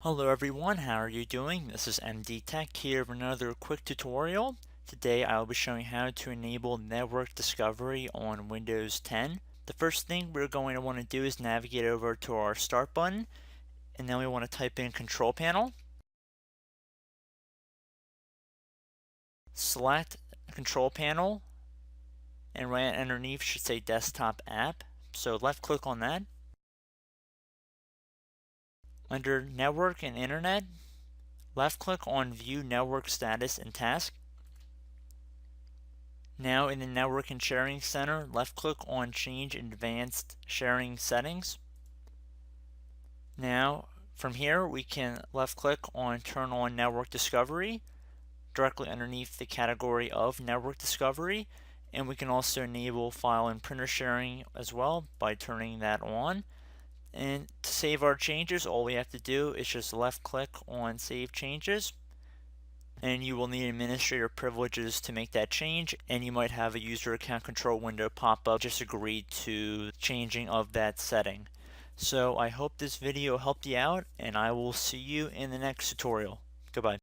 Hello everyone, how are you doing? This is MD Tech here with another quick tutorial. Today I will be showing how to enable network discovery on Windows 10. The first thing we're going to want to do is navigate over to our Start button, and then we want to type in Control Panel. Select Control Panel, and right underneath should say Desktop App. So left click on that. Under Network and Internet, left click on View Network Status and Task. Now in the Network and Sharing Center, left click on Change Advanced Sharing Settings. Now from here we can left click on Turn on Network Discovery directly underneath the category of Network Discovery, and we can also enable file and printer sharing as well by turning that on. And to save our changes, all we have to do is just left click on Save Changes, and you will need administrator privileges to make that change, and you might have a user account control window pop up. Just agree to changing of that setting. So I hope this video helped you out, and I will see you in the next tutorial. Goodbye.